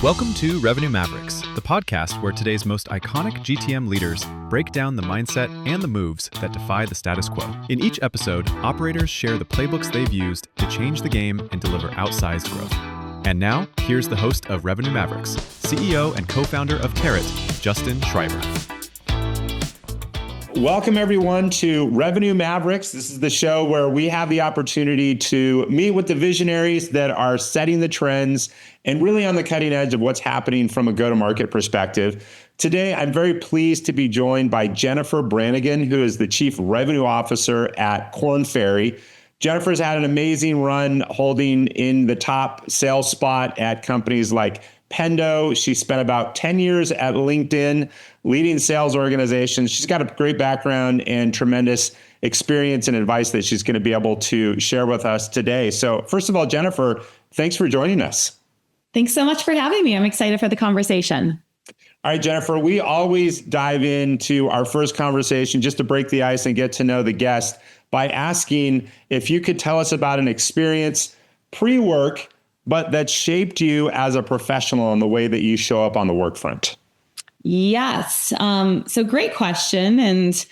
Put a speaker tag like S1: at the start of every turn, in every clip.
S1: Welcome to Revenue Mavericks, the podcast where today's most iconic GTM leaders break down the mindset and the moves that defy the status quo. In each episode, operators share the playbooks they've used to change the game and deliver outsized growth. And now, here's the host of Revenue Mavericks, CEO and co-founder of Carrot, Justin Schreiber.
S2: Welcome, everyone, to Revenue Mavericks. This is the show where we have the opportunity to meet with the visionaries that are setting the trends and really on the cutting edge of what's happening from a go-to-market perspective. Today, I'm very pleased to be joined by Jennifer Brannigan, who is the Chief Revenue Officer at Korn Ferry. Jennifer's had an amazing run holding in the top sales spot at companies like Pendo. She spent about 10 years at LinkedIn leading sales organizations. She's got a great background and tremendous experience and advice that she's going to be able to share with us today. So first of all, Jennifer, thanks for joining us.
S3: Thanks so much for having me. I'm excited for the conversation.
S2: All right, Jennifer, we always dive into our first conversation just to break the ice and get to know the guest by asking if you could tell us about an experience pre-work, but that shaped you as a professional in the way that you show up on the work front.
S3: Yes. So great question. And,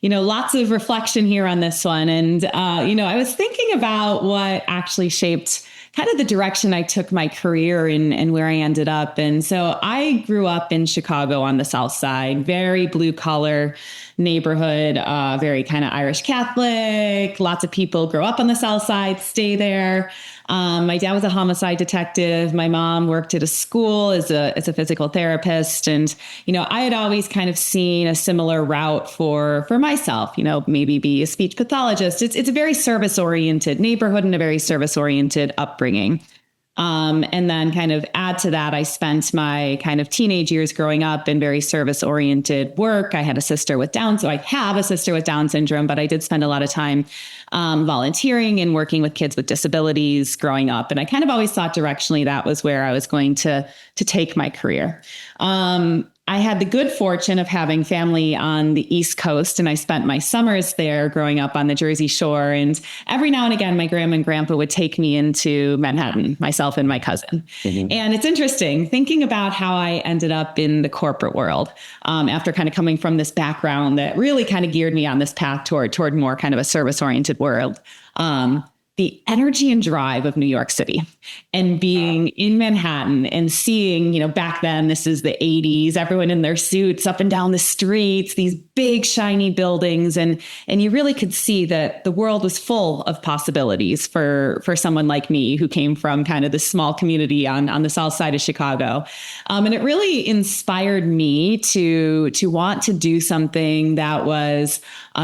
S3: lots of reflection here on this one. And, I was thinking about what actually shaped kind of the direction I took my career and where I ended up. And so I grew up in Chicago on the South Side, very blue collar neighborhood, very kind of Irish Catholic. Lots of people grow up on the South Side, stay there. My dad was a homicide detective. My mom worked at a school as a physical therapist. And, I had always kind of seen a similar route for myself, maybe be a speech pathologist. It's a very service-oriented neighborhood and a very service-oriented upbringing. And then kind of add to that, I spent my kind of teenage years growing up in very service-oriented work. I had a sister with Down, so I have a sister with Down syndrome, but I did spend a lot of time volunteering and working with kids with disabilities growing up. And I kind of always thought directionally that was where I was going to take my career. I had the good fortune of having family on the East Coast, and I spent my summers there growing up on the Jersey Shore. And every now and again, my grandma and grandpa would take me into Manhattan, myself and my cousin. Mm-hmm. And it's interesting thinking about how I ended up in the corporate world after kind of coming from this background that really kind of geared me on this path toward more kind of a service-oriented world. The energy and drive of New York City and being in Manhattan and seeing, back then, this is the 80s, everyone in their suits up and down the streets, these big shiny buildings. And you really could see that the world was full of possibilities for someone like me who came from kind of this small community on the South Side of Chicago. And it really inspired me to want to do something that was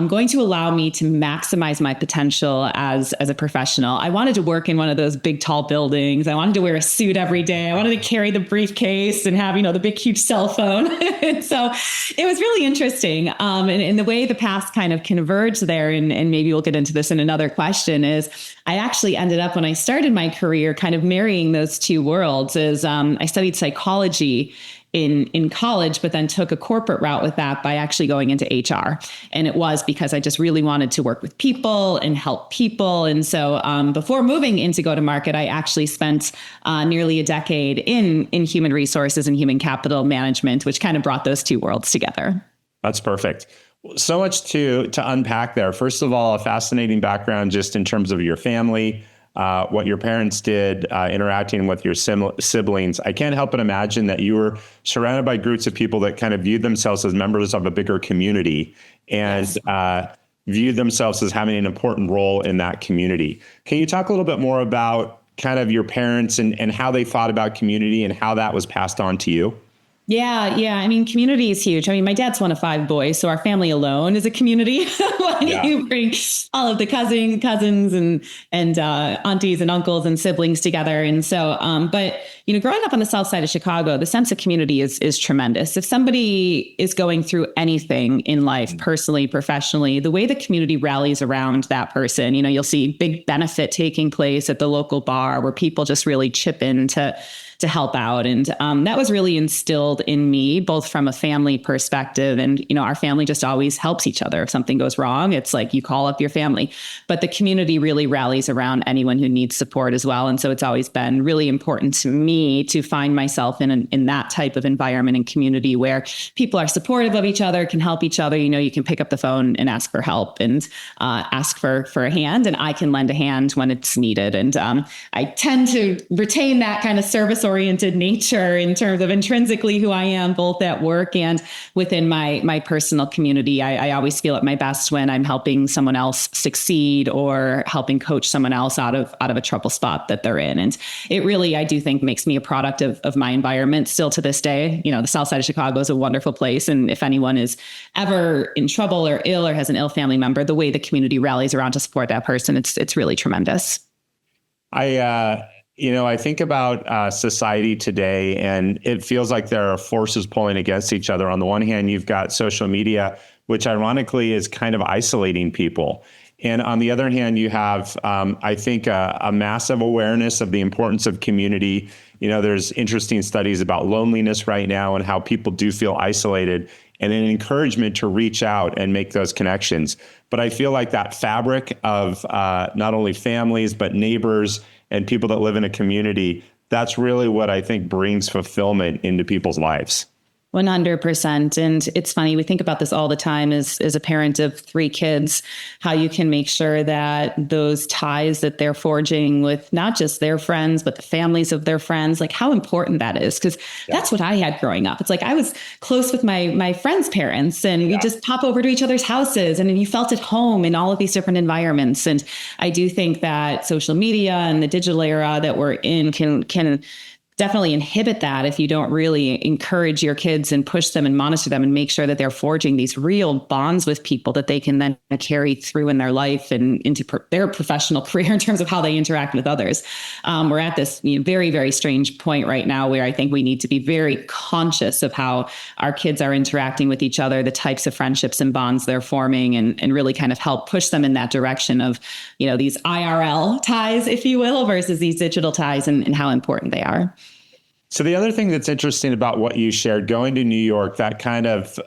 S3: going to allow me to maximize my potential as a professional. I wanted to work in one of those big, tall buildings. I wanted to wear a suit every day. I wanted to carry the briefcase and have, the big, huge cell phone. And so it was really interesting. And the way the paths kind of converged there, and maybe we'll get into this in another question, is I actually ended up, when I started my career, kind of marrying those two worlds. I studied psychology in college, but then took a corporate route with that by actually going into HR. And it was because I just really wanted to work with people and help people. And so before moving into go-to-market, I actually spent nearly a decade in human resources and human capital management, which kind of brought those two worlds together.
S2: That's perfect. So much to unpack there. First of all, a fascinating background just in terms of your family, what your parents did, interacting with your siblings. I can't help but imagine that you were surrounded by groups of people that kind of viewed themselves as members of a bigger community and viewed themselves as having an important role in that community. Can you talk a little bit more about kind of your parents and how they thought about community and how that was passed on to you?
S3: Yeah. I mean, community is huge. I mean, my dad's one of 5 boys, so our family alone is a community. When you bring all of the cousins and aunties and uncles and siblings together. And so, but growing up on the South Side of Chicago, the sense of community is tremendous. If somebody is going through anything in life, personally, professionally, the way the community rallies around that person, you'll see big benefit taking place at the local bar where people just really chip in to to help out. And that was really instilled in me, both from a family perspective. And, our family just always helps each other. If something goes wrong, it's like you call up your family. But the community really rallies around anyone who needs support as well. And so it's always been really important to me to find myself in that type of environment and community where people are supportive of each other, can help each other. You can pick up the phone and ask for help and ask for a hand, and I can lend a hand when it's needed. And I tend to retain that kind of service-oriented nature in terms of intrinsically who I am, both at work and within my personal community. I always feel at my best when I'm helping someone else succeed or helping coach someone else out of a trouble spot that they're in. And it really, I do think, makes me a product of my environment still to this day. The South Side of Chicago is a wonderful place. And if anyone is ever in trouble or ill or has an ill family member, the way the community rallies around to support that person, it's really tremendous.
S2: I think about society today, and it feels like there are forces pulling against each other. On the one hand, you've got social media, which ironically is kind of isolating people. And on the other hand, you have, I think, a massive awareness of the importance of community. There's interesting studies about loneliness right now and how people do feel isolated, and an encouragement to reach out and make those connections. But I feel like that fabric of not only families, but neighbors and people that live in a community, that's really what I think brings fulfillment into people's lives.
S3: 100%. And it's funny, we think about this all the time as a parent of 3 kids, how you can make sure that those ties that they're forging with not just their friends, but the families of their friends, like how important that is. Because that's what I had growing up. It's like I was close with my friends' parents, and we just pop over to each other's houses, and you felt at home in all of these different environments. And I do think that social media and the digital era that we're in can definitely inhibit that if you don't really encourage your kids and push them and monitor them and make sure that they're forging these real bonds with people that they can then carry through in their life and into their professional career in terms of how they interact with others. We're at this very, very strange point right now where I think we need to be very conscious of how our kids are interacting with each other, the types of friendships and bonds they're forming, and really kind of help push them in that direction of, these IRL ties, if you will, versus these digital ties and how important they are.
S2: So the other thing that's interesting about what you shared, going to New York, that kind of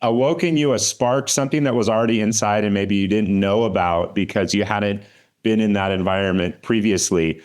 S2: awoke in you a spark, something that was already inside and maybe you didn't know about because you hadn't been in that environment previously.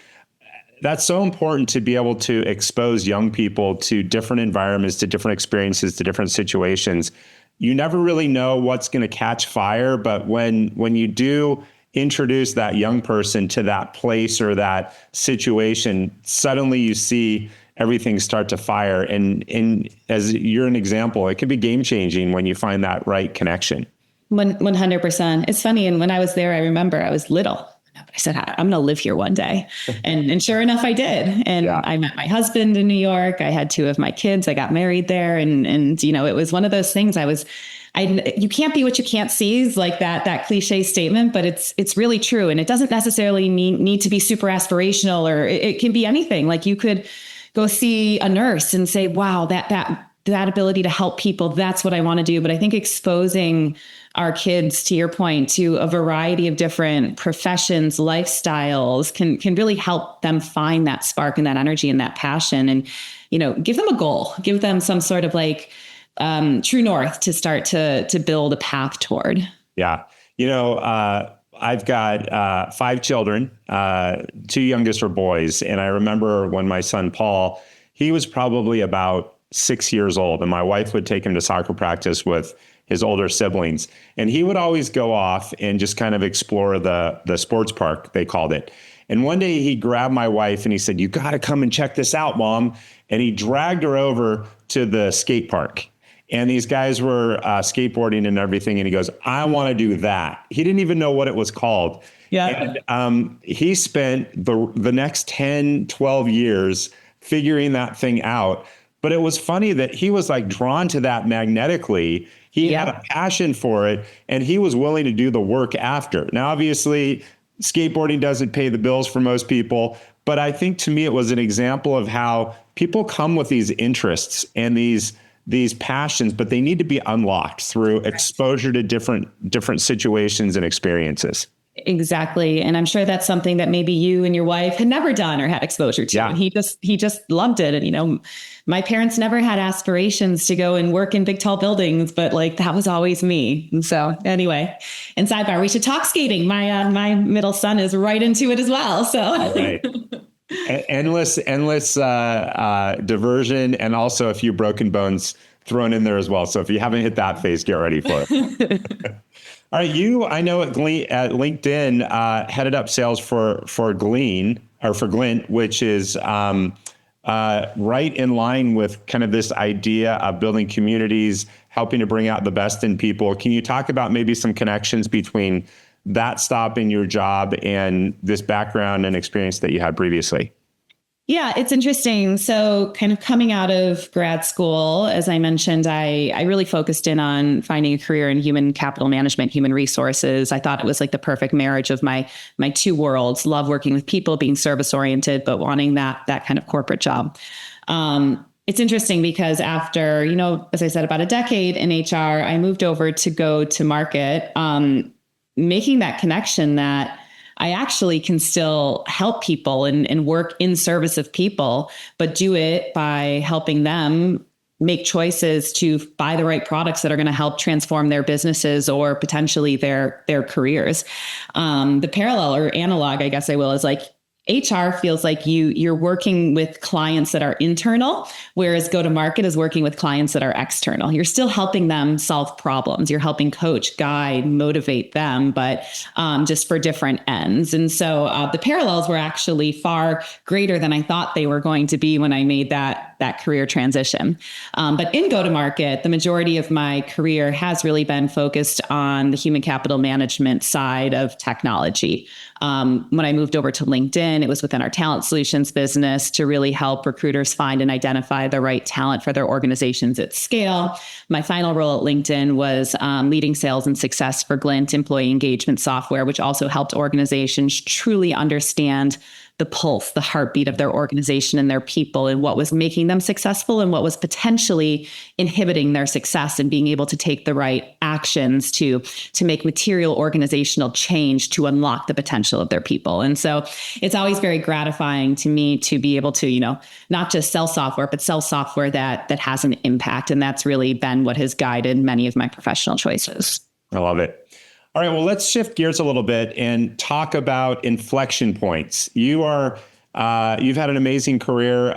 S2: That's so important to be able to expose young people to different environments, to different experiences, to different situations. You never really know what's going to catch fire, but when you do introduce that young person to that place or that situation, suddenly you see everything start to fire. And as you're an example, it can be game changing when you find that right connection.
S3: 100%. It's funny. And when I was there, I remember I was little. I said, I'm going to live here one day. And sure enough, I did. And I met my husband in New York. I had 2 of my kids. I got married there. And it was one of those things you can't be what you can't see, is like that cliche statement, but it's really true. And it doesn't necessarily need to be super aspirational, or it can be anything. Like you could go see a nurse and say, wow, that ability to help people, that's what I want to do. But I think exposing our kids, to your point, to a variety of different professions, lifestyles can really help them find that spark and that energy and that passion, and, give them a goal, give them some sort of true north to start to build a path toward.
S2: Yeah. I've got 5 children. 2 youngest are boys. And I remember when my son, Paul, he was probably about 6 years old, and my wife would take him to soccer practice with his older siblings. And he would always go off and just kind of explore the sports park, they called it. And one day he grabbed my wife and he said, "You got to come and check this out, Mom." And he dragged her over to the skate park. And these guys were skateboarding and everything. And he goes, "I want to do that." He didn't even know what it was called. Yeah. And he spent the next 10, 12 years figuring that thing out. But it was funny that he was drawn to that magnetically. He had a passion for it, and he was willing to do the work after. Now, obviously, skateboarding doesn't pay the bills for most people. But I think to me, it was an example of how people come with these interests and these passions, but they need to be unlocked through exposure to different situations and experiences.
S3: Exactly. And I'm sure that's something that maybe you and your wife had never done or had exposure to.
S2: Yeah.
S3: And he just loved it. And, my parents never had aspirations to go and work in big, tall buildings, but like that was always me. And so anyway, and sidebar, we should talk skating. My middle son is right into it as well. So
S2: right. Endless diversion, and also a few broken bones thrown in there as well. So if you haven't hit that phase, get ready for it. All right, I know at LinkedIn, headed up sales for Glint, which is right in line with kind of this idea of building communities, helping to bring out the best in people. Can you talk about maybe some connections between that stop in your job and this background and experience that you had previously?
S3: Yeah, it's interesting. So kind of coming out of grad school, as I mentioned, I really focused in on finding a career in human capital management, human resources. I thought it was like the perfect marriage of my two worlds, love working with people, being service oriented, but wanting that kind of corporate job. It's interesting because after, as I said, about a decade in HR, I moved over to go to market, making that connection that I actually can still help people and work in service of people, but do it by helping them make choices to buy the right products that are going to help transform their businesses or potentially their careers. The parallel or analog, I guess I will, is like HR feels like you're working with clients that are internal, whereas go-to-market is working with clients that are external. You're still helping them solve problems. You're helping coach, guide, motivate them, but just for different ends. And so the parallels were actually far greater than I thought they were going to be when I made that career transition. But in go-to-market, the majority of my career has really been focused on the human capital management side of technology. When I moved over to LinkedIn, it was within our talent solutions business to really help recruiters find and identify the right talent for their organizations at scale. My final role at LinkedIn was leading sales and success for Glint employee engagement software, which also helped organizations truly understand the pulse, the heartbeat of their organization and their people, and what was making them successful and what was potentially inhibiting their success, and being able to take the right actions to make material organizational change to unlock the potential of their people. And so it's always very gratifying to me to be able to, not just sell software, but sell software that has an impact. And that's really been what has guided many of my professional choices.
S2: I love it. All right, well, let's shift gears a little bit and talk about inflection points. You've had an amazing career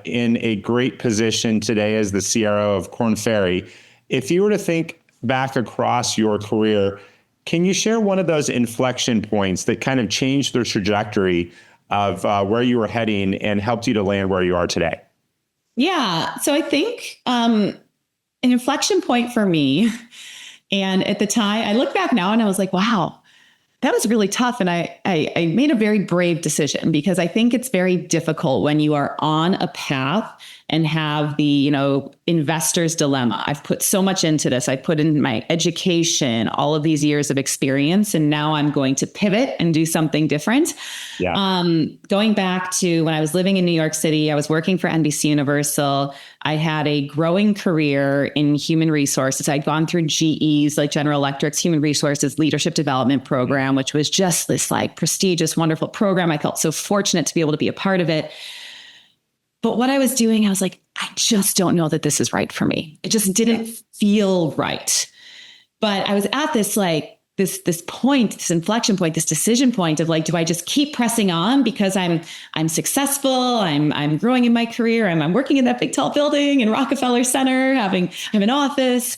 S2: in a great position today as the CRO of Korn Ferry. If you were to think back across your career, can you share one of those inflection points that kind of changed the trajectory of where you were heading and helped you to land where you are today?
S3: Yeah, so I think an inflection point for me. And at the time, I look back now and I was like, wow, that was really tough. And I made a very brave decision, because I think it's very difficult when you are on a path and have the, investor's dilemma. I've put so much into this. I put in my education, all of these years of experience, and now I'm going to pivot and do something different. Yeah. Going back to when I was living in New York City, I was working for NBC Universal. I had a growing career in human resources. I'd gone through GE's, like General Electric's Human Resources Leadership Development Program, which was just this like prestigious, wonderful program. I felt so fortunate to be able to be a part of it. But what I was doing, I was like, I just don't know that this is right for me. It just didn't feel right. But I was at this this point, this inflection point, this decision point of like, do I just keep pressing on because I'm successful, I'm growing in my career, I'm working in that big tall building in Rockefeller Center, I have an office,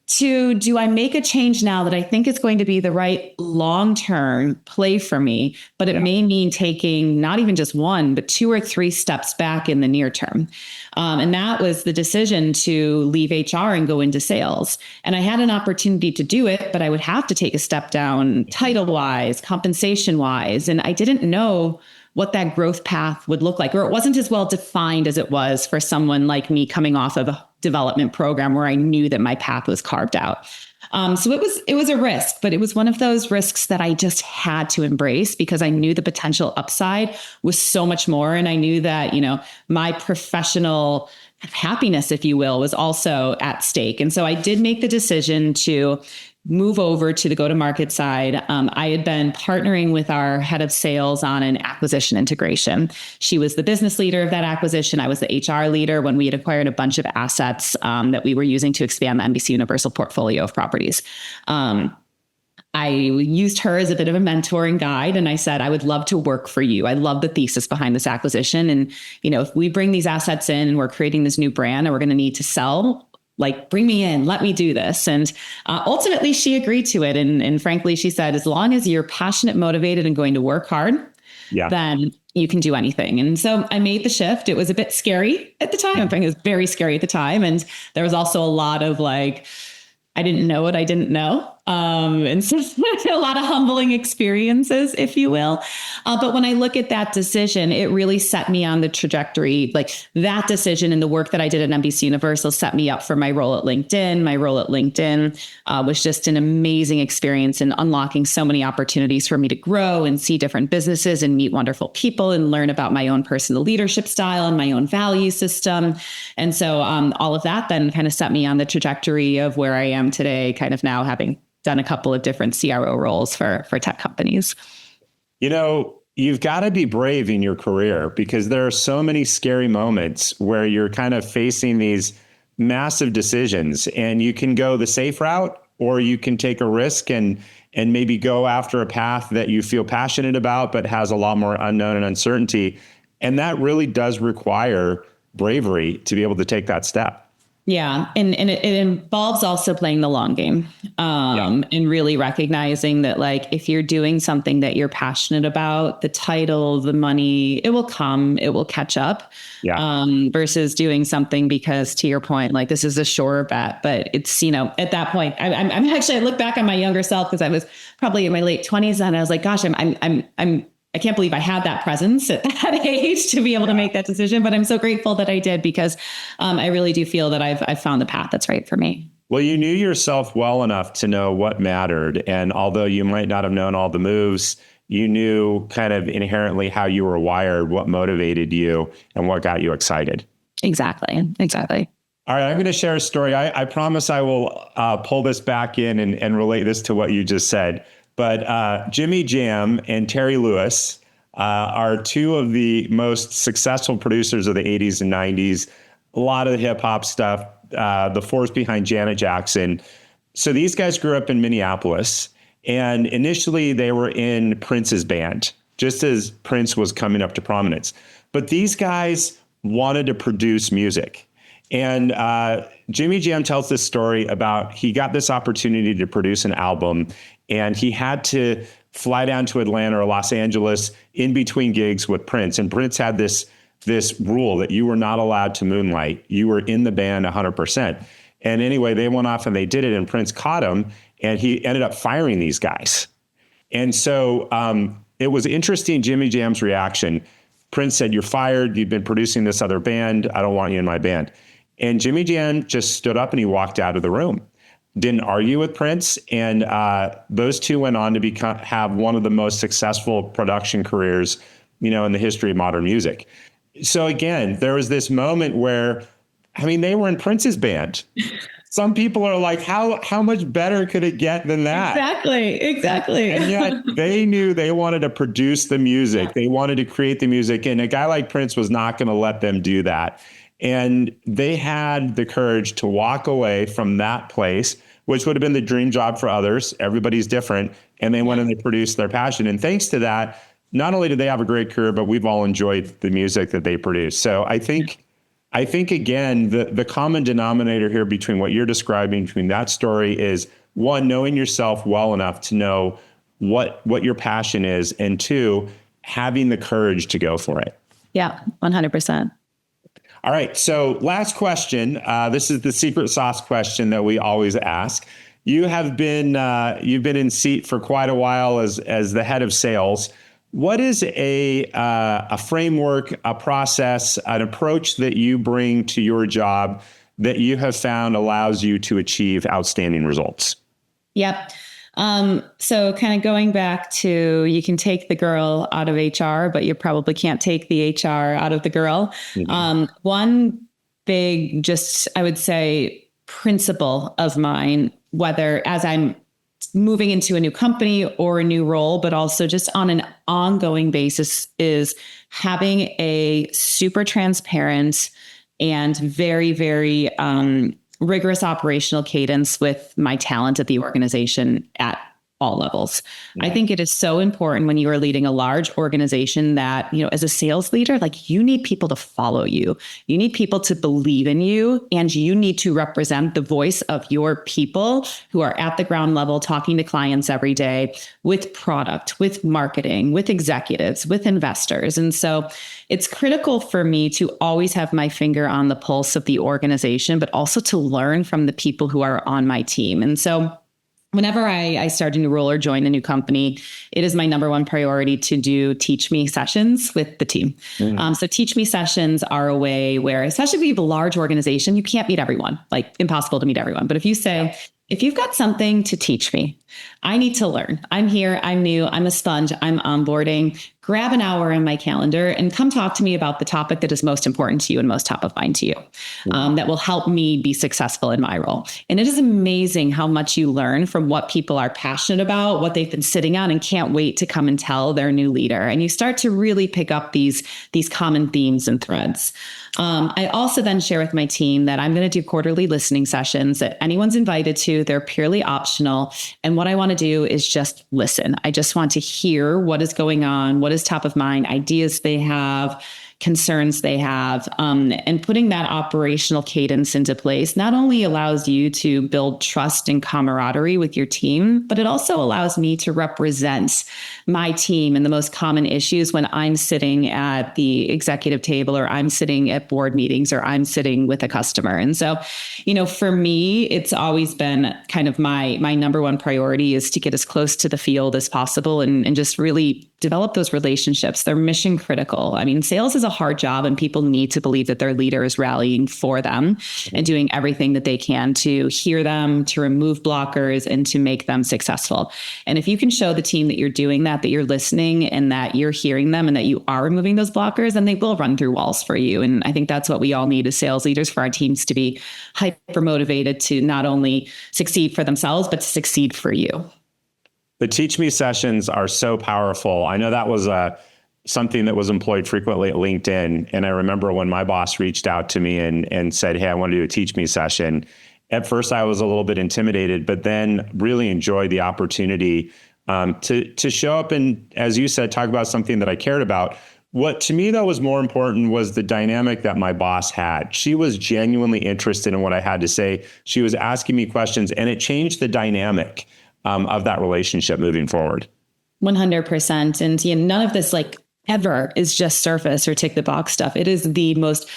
S3: to do I make a change now that I think is going to be the right long-term play for me, but it may mean taking not even just one, but 2 or 3 steps back in the near term. And that was the decision to leave HR and go into sales. And I had an opportunity to do it, but I would have to take a step down title-wise, compensation-wise. And I didn't know what that growth path would look like, or it wasn't as well defined as it was for someone like me coming off of a development program where I knew that my path was carved out. So it was a risk, but it was one of those risks that I just had to embrace, because I knew the potential upside was so much more. And I knew that, my professional happiness, if you will, was also at stake. And so I did make the decision to move over to the go-to-market side. I had been partnering with our head of sales on an acquisition integration. She was the business leader of that acquisition. I was the HR leader when we had acquired a bunch of assets that we were using to expand the NBC Universal portfolio of properties. I used her as a bit of a mentor and guide. And I said, I would love to work for you. I love the thesis behind this acquisition. And, if we bring these assets in and we're creating this new brand and we're going to need to sell, like, bring me in, let me do this. And ultimately she agreed to it. And frankly, she said, as long as you're passionate, motivated, and going to work hard, then you can do anything. And so I made the shift. It was a bit scary at the time. I think it was very scary at the time. And there was also a lot of like, I didn't know what I didn't know. And so a lot of humbling experiences, if you will. But when I look at that decision, it really set me on the trajectory. Like that decision and the work that I did at NBC Universal set me up for my role at LinkedIn. My role at LinkedIn was just an amazing experience in unlocking so many opportunities for me to grow and see different businesses and meet wonderful people and learn about my own personal leadership style and my own value system. And so all of that then kind of set me on the trajectory of where I am today, kind of now having done a couple of different CRO roles for tech companies.
S2: You've got to be brave in your career because there are so many scary moments where you're kind of facing these massive decisions, and you can go the safe route or you can take a risk and maybe go after a path that you feel passionate about, but has a lot more unknown and uncertainty. And that really does require bravery to be able to take that step.
S3: Yeah. And it involves also playing the long game and really recognizing that, like, if you're doing something that you're passionate about, the title, the money, it will come, it will catch up versus doing something because, to your point, like, this is a sure bet. But it's, at that point, I'm actually, I look back on my younger self because I was probably in my late 20s and I was like, gosh, I can't believe I had that presence at that age to be able to make that decision. But I'm so grateful that I did because I really do feel that I've found the path that's right for me.
S2: Well, you knew yourself well enough to know what mattered. And although you might not have known all the moves, you knew kind of inherently how you were wired, what motivated you, and what got you excited.
S3: Exactly.
S2: All right, I'm going to share a story. I promise I will pull this back in and relate this to what you just said. But Jimmy Jam and Terry Lewis are two of the most successful producers of the 80s and 90s. A lot of the hip hop stuff, the force behind Janet Jackson. So these guys grew up in Minneapolis, and initially they were in Prince's band, just as Prince was coming up to prominence. But these guys wanted to produce music. And Jimmy Jam tells this story about he got this opportunity to produce an album, and he had to fly down to Atlanta or Los Angeles in between gigs with Prince. And Prince had this rule that you were not allowed to moonlight. You were in the band 100%. And anyway, they went off and they did it, and Prince caught him, and he ended up firing these guys. And so it was interesting, Jimmy Jam's reaction. Prince said, "You're fired. You've been producing this other band. I don't want you in my band." And Jimmy Jam just stood up and he walked out of the room. Didn't argue with Prince. And those two went on to have one of the most successful production careers, in the history of modern music. So again, there was this moment where, they were in Prince's band. Some people are like, how much better could it get than that?
S3: Exactly.
S2: And yet they knew they wanted to produce the music. They wanted to create the music. And a guy like Prince was not going to let them do that. And they had the courage to walk away from that place, which would have been the dream job for others. Everybody's different. And they went and they produced their passion. And thanks to that, not only did they have a great career, but we've all enjoyed the music that they produced. So I think again, the common denominator here between what you're describing, between that story is, one, knowing yourself well enough to know what your passion is, and two, having the courage to go for it.
S3: Yeah, 100%.
S2: All right. So last question. This is the secret sauce question that we always ask. You've been in seat for quite a while as the head of sales. What is a framework, a process, an approach that you bring to your job that you have found allows you to achieve outstanding results?
S3: Yep. So kind of going back to, you can take the girl out of HR, but you probably can't take the HR out of the girl. Mm-hmm. One big, I would say, principle of mine, whether as I'm moving into a new company or a new role, but also just on an ongoing basis, is having a super transparent and very, very rigorous operational cadence with my talent at the organization at all levels. Yeah. I think it is so important when you are leading a large organization that, as a sales leader, like, you need people to follow you. You need people to believe in you, and you need to represent the voice of your people who are at the ground level, talking to clients every day with product, with marketing, with executives, with investors. And so it's critical for me to always have my finger on the pulse of the organization, but also to learn from the people who are on my team. And so whenever I start a new role or join a new company, it is my number one priority to do teach me sessions with the team. So teach me sessions are a way where, especially if you have a large organization, you can't meet everyone, like impossible to meet everyone. But if you say, if you've got something to teach me, I need to learn. I'm here. I'm new. I'm a sponge. I'm onboarding. Grab an hour in my calendar and come talk to me about the topic that is most important to you and most top of mind to you, that will help me be successful in my role. And it is amazing how much you learn from what people are passionate about, what they've been sitting on and can't wait to come and tell their new leader. And you start to really pick up these common themes and threads. I also then share with my team that I'm going to do quarterly listening sessions that anyone's invited to. They're purely optional. And what I want to do is just listen. I just want to hear what is going on, what is top of mind, ideas they have, concerns they have, and putting that operational cadence into place not only allows you to build trust and camaraderie with your team, but it also allows me to represent my team in the most common issues when I'm sitting at the executive table, or I'm sitting at board meetings, or I'm sitting with a customer. And so, for me, it's always been kind of my number one priority is to get as close to the field as possible and just really develop those relationships. They're mission critical. I mean, sales is a hard job, and people need to believe that their leader is rallying for them and doing everything that they can to hear them, to remove blockers, and to make them successful. And if you can show the team that you're doing that you're listening and that you're hearing them and that you are removing those blockers, then they will run through walls for you. And I think that's what we all need as sales leaders, for our teams to be hyper motivated to not only succeed for themselves, but to succeed for you.
S2: The Teach Me sessions are so powerful. I know that was something that was employed frequently at LinkedIn. And I remember when my boss reached out to me and said, hey, I want to do a Teach Me session. At first, I was a little bit intimidated, but then really enjoyed the opportunity to show up and, as you said, talk about something that I cared about. What to me, though, was more important was the dynamic that my boss had. She was genuinely interested in what I had to say. She was asking me questions, and it changed the dynamic of that relationship moving forward.
S3: 100%. And none of this ever is just surface or tick the box stuff. It is the most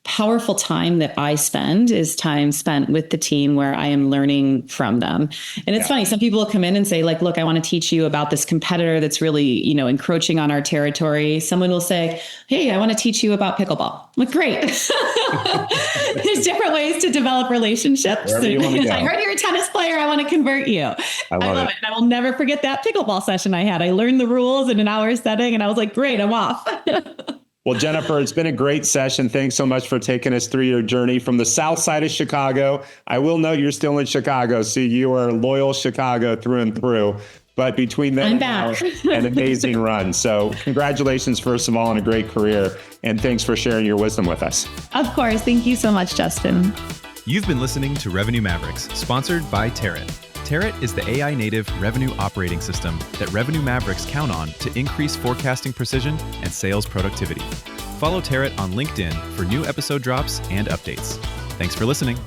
S3: powerful time that I spend is time spent with the team where I am learning from them. And it's funny. Some people will come in and say, look, I want to teach you about this competitor that's really, encroaching on our territory. Someone will say, hey, I want to teach you about pickleball. I'm like, great. There's different ways to develop relationships. I heard you're a tennis player. I want to convert you. I love it. And I will never forget that pickleball session I had. I learned the rules in an hour setting, and I was like, great, I'm off.
S2: Well, Jennifer, it's been a great session. Thanks so much for taking us through your journey from the south side of Chicago. I will note you're still in Chicago, so you are loyal Chicago through and through. But between them,
S3: I'm back.
S2: An amazing run. So congratulations, first of all, on a great career. And thanks for sharing your wisdom with us.
S3: Of course. Thank you so much, Justin.
S1: You've been listening to Revenue Mavericks, sponsored by Tarot. Tarot is the AI-native revenue operating system that Revenue Mavericks count on to increase forecasting precision and sales productivity. Follow Tarot on LinkedIn for new episode drops and updates. Thanks for listening.